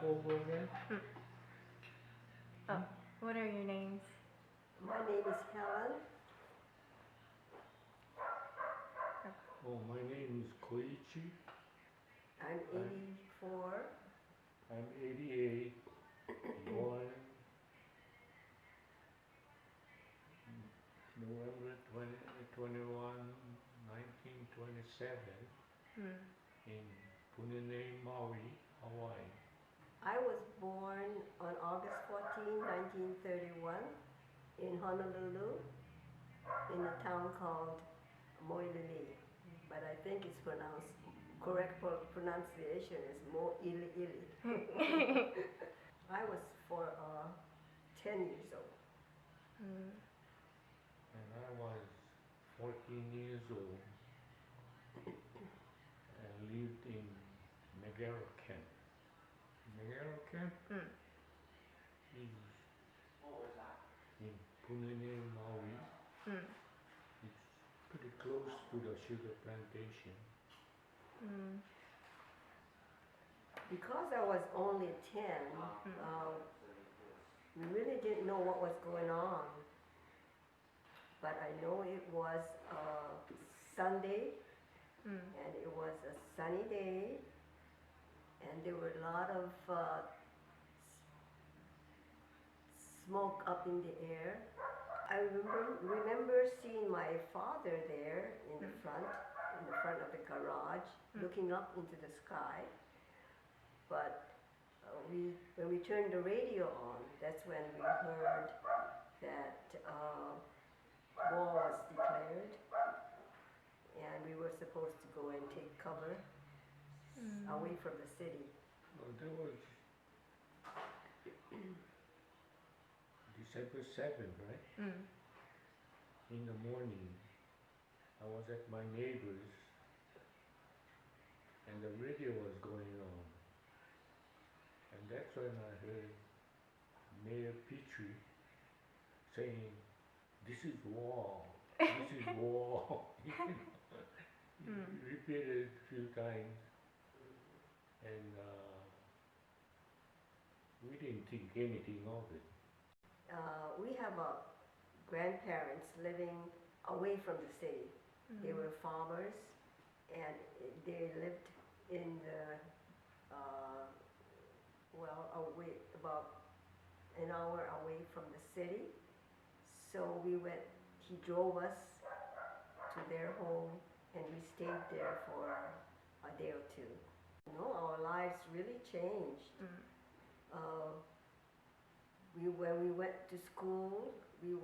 over again? Oh, what are your names? My name is Helen. Oh, my name is Koichi. I'm 84. I'm 88, born November 21, 1927 in Punane, Maui, Hawaii. I was born on August 14, 1931 in Honolulu in a town called Moilili. But I think it's pronounced, correct pronunciation is Mo'ili Ili. I was 10 years old. And I was 14 years old and lived in Megara Camp. Megara Camp is in Punane, Maui. It's pretty close to the sugar plantation. Because I was only 10, we really didn't know what was going on. But I know it was Sunday, and it was a sunny day, and there were a lot of smoke up in the air. I remember seeing my father there in the front of the garage, looking up into the sky. But when we turned the radio on, that's when we heard that war was declared, and we were supposed to go and take cover away from the city. Well, that was December 7th, right? In the morning, I was at my neighbor's, and the radio was going on. And that's when I heard Mayor Petrie saying, "This is war, this is war." He repeated it a few times, and we didn't think anything of it. We have grandparents living away from the city. They were farmers, and they lived in the away, about an hour away from the city. So he drove us to their home, and we stayed there for a day or two. Our lives really changed. When we went to school, we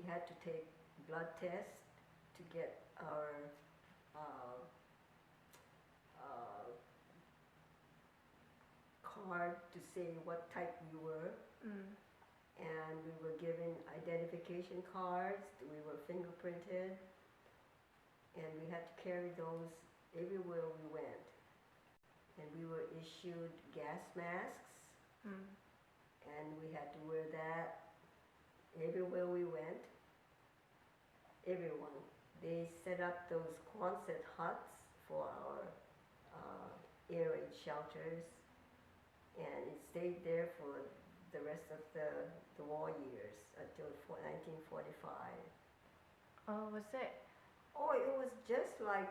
had to take blood tests to get our card to say what type we were. And we were given identification cards, we were fingerprinted, and we had to carry those everywhere we went. And we were issued gas masks, and we had to wear that everywhere we went. Everyone. They set up those Quonset huts for our air raid shelters, and it stayed there for the rest of the war years until 1945. Oh, was it? Oh, it was just like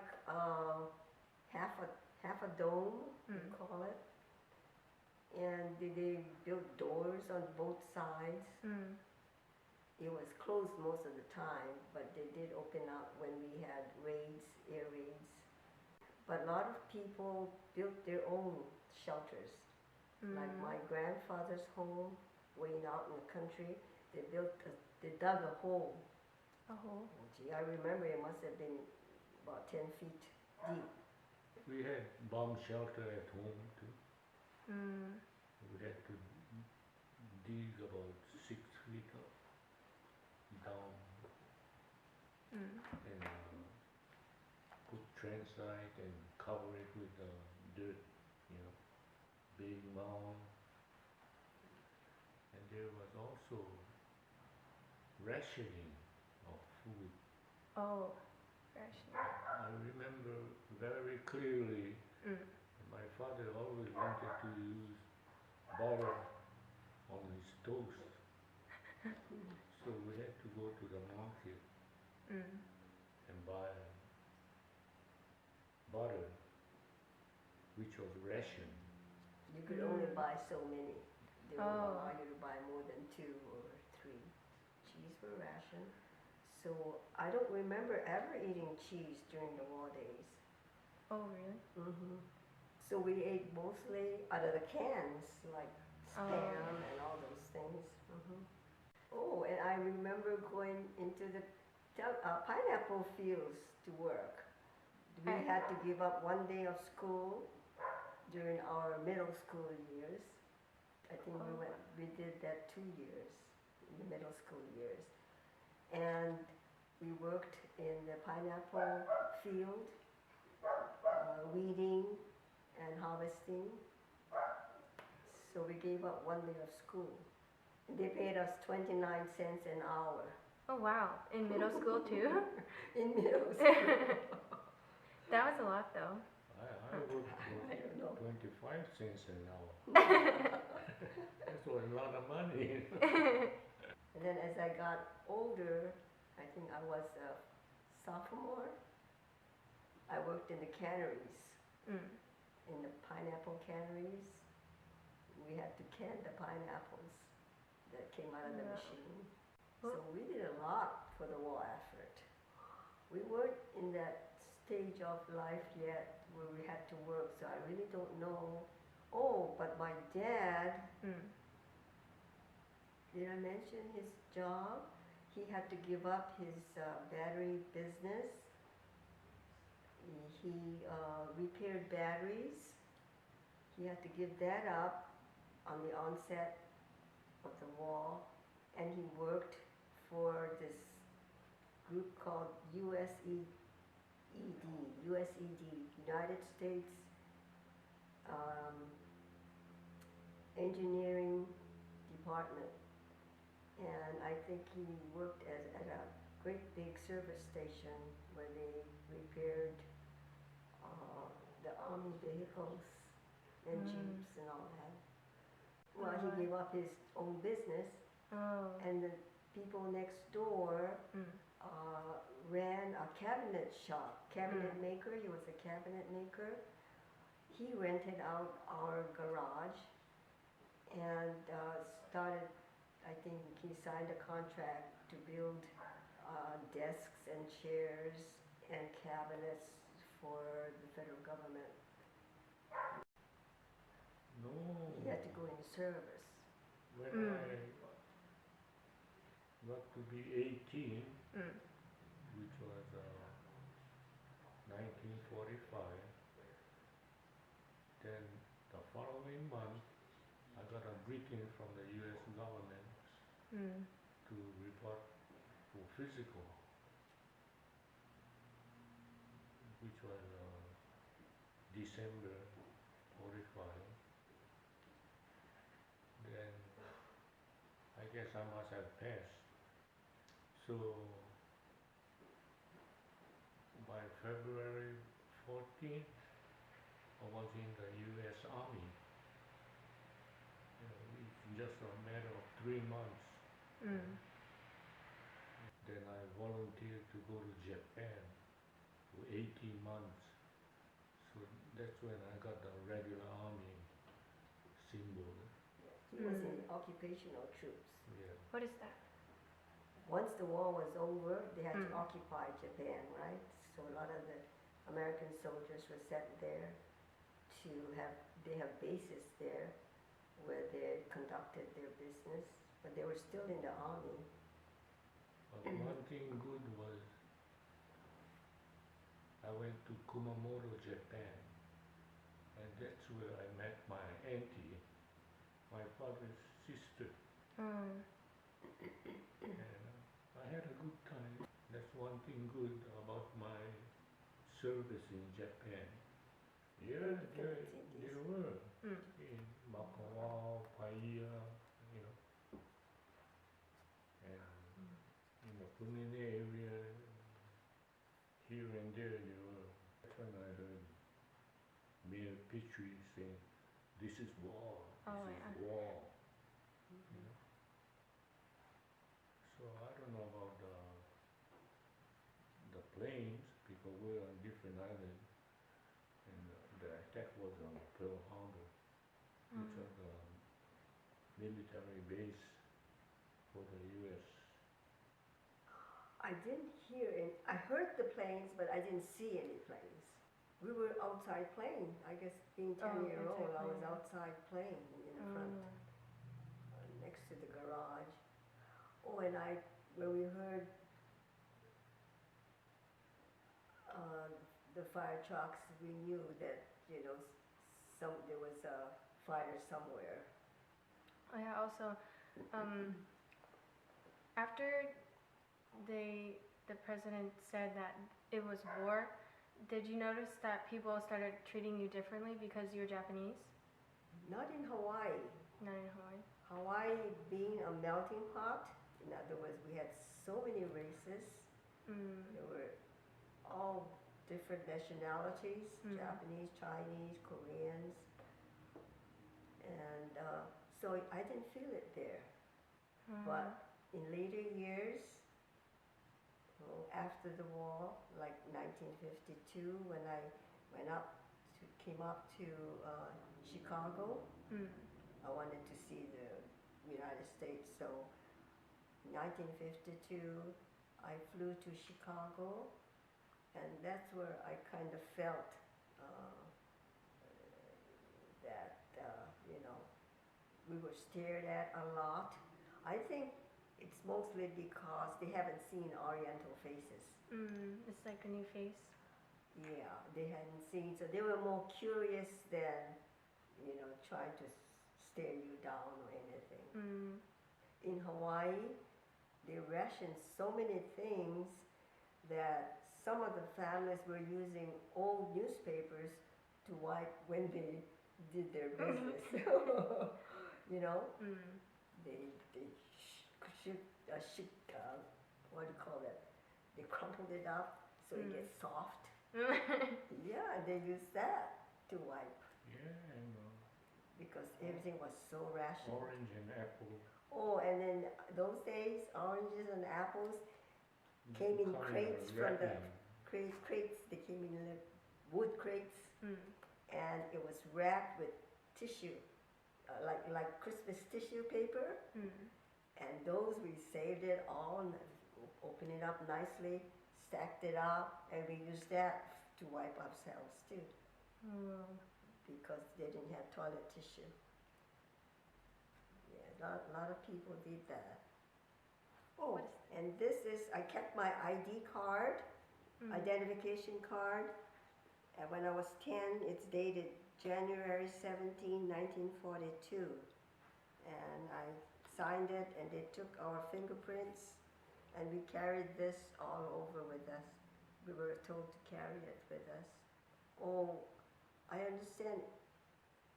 half a dome, you call it. And they built doors on both sides. It was closed most of the time, but they did open up when we had raids, air raids. But a lot of people built their own shelters. Like my grandfather's home, way out in the country, they dug a hole. A hole? Gee, I remember it must have been about 10 feet deep. We had bomb shelter at home too. We had to dig about 6 feet down and put transite and cover it with dirt, big mound. And there was also rationing of food. Oh, rationing. I remember very clearly. My father always wanted to use butter on his toast. So we had to go to the market and buy butter, which was ration. You could only buy so many. They won't allow you to buy more than 2 or 3. Cheese were ration. So I don't remember ever eating cheese during the war days. Oh, really? So we ate mostly out of the cans, like Spam and all those things. Oh, and I remember going into the pineapple fields to work. We had to give up 1 day of school during our middle school years. I think we did that 2 years, in the middle school years. And we worked in the pineapple field, weeding and harvesting. So we gave up 1 day of school. They paid us 29 cents an hour. Oh, wow. In middle school, too? In middle school. That was a lot, though. I worked I don't know. 25 cents an hour. That's a lot of money. And then as I got older, I think I was a sophomore, I worked in the canneries, in the pineapple canneries. We had to can the pineapples that came out of the machine. So we did a lot for the war effort. We weren't in that stage of life yet where we had to work, so I really don't know. Oh, but my dad, did I mention his job? He had to give up his battery business. He repaired batteries. He had to give that up on the onset of the war, and he worked for this group called USED, United States Engineering Department. And I think he worked at a great big service station where they repaired the army vehicles and jeeps and all that. Well, he gave up his own business, and the people next door ran a cabinet shop, cabinet maker. He was a cabinet maker. He rented out our garage and started, I think he signed a contract to build desks and chairs and cabinets for the federal government. No. He had to go into service. When I got to be 18, which was 1945, then the following month I got a briefing from the U.S. government to report for physical, which was December 45. Then I guess I must have passed. So by February 14th, I was in the U.S. Army. It's just a matter of 3 months. Then I volunteered to go to Japan for 18 months. So that's when I got the regular army symbol. He was in occupational troops. Yeah. What is that? Once the war was over, they had to occupy Japan, right? So a lot of the American soldiers were sent there they have bases there where they conducted their business, but they were still in the army. But one thing good was I went to Kumamoto, Japan, and that's where I met my auntie, my father's sister. And I had a good time. That's one thing good about my service in Japan. Yeah, there were in Makawa, Paia, and in the Punine area, here and there were. That's when I heard Mayor Petrie saying, "This is war. Oh, This yeah. is war." You know. So I don't know about the planes because we're on different islands, and the attack was on Pearl Harbor, which Mm. was a military base for the U.S. I didn't hear it. I heard the planes, but I didn't see any planes. We were outside playing. I guess being 10-year-old, outside I was playing. outside playing in the front, next to the garage. Oh, and when we heard the fire trucks, we knew that there was a fire somewhere. Oh yeah. Also, after the president said that it was war, did you notice that people started treating you differently because you're Japanese? Not in Hawaii. Not in Hawaii. Hawaii being a melting pot, in other words, we had so many races. There were all different nationalities, Japanese, Chinese, Koreans. And so I didn't feel it there. But in later years, after the war, like 1952, when I came up to Chicago, I wanted to see the United States. So 1952, I flew to Chicago, and that's where I kind of felt that, we were stared at a lot. I think it's mostly because they haven't seen Oriental faces. It's like a new face. Yeah, they hadn't seen, so they were more curious than, trying to stare you down or anything. In Hawaii, they rationed so many things that some of the families were using old newspapers to wipe when they did their business. They what do you call that? They crumpled it up so it gets soft. Yeah, they use that to wipe Yeah, and because everything was so rationed. orange and apple. Oh, and then those days, oranges and apples came in crates from the crates. They came in wood crates, and it was wrapped with tissue, like Christmas tissue paper. And those we saved it all, and opened it up nicely, stacked it up, and we used that to wipe ourselves too, because they didn't have toilet tissue. Yeah, a lot of people did that. Oh, and I kept my ID card, identification card, and when I was 10, it's dated January 17, 1942. And I signed it, and they took our fingerprints, and we carried this all over with us. We were told to carry it with us. Oh, I understand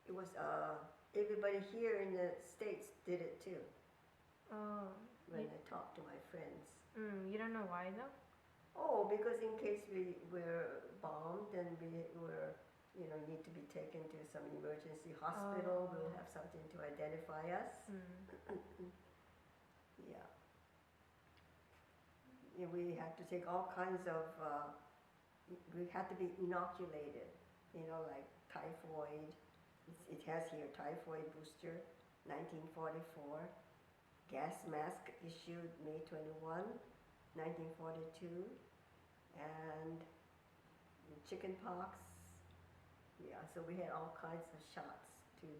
it was, everybody here in the States did it too. Oh. When I talked to my friends. You don't know why though? Oh, because in case we were bombed and we were, need to be taken to some emergency hospital, we'll have something to identify us. Yeah. We had to take all kinds of, we had to be inoculated, like typhoid. It has here typhoid booster, 1944. Gas mask issued May 21, 1942. And chicken pox. Yeah, so we had all kinds of shots too.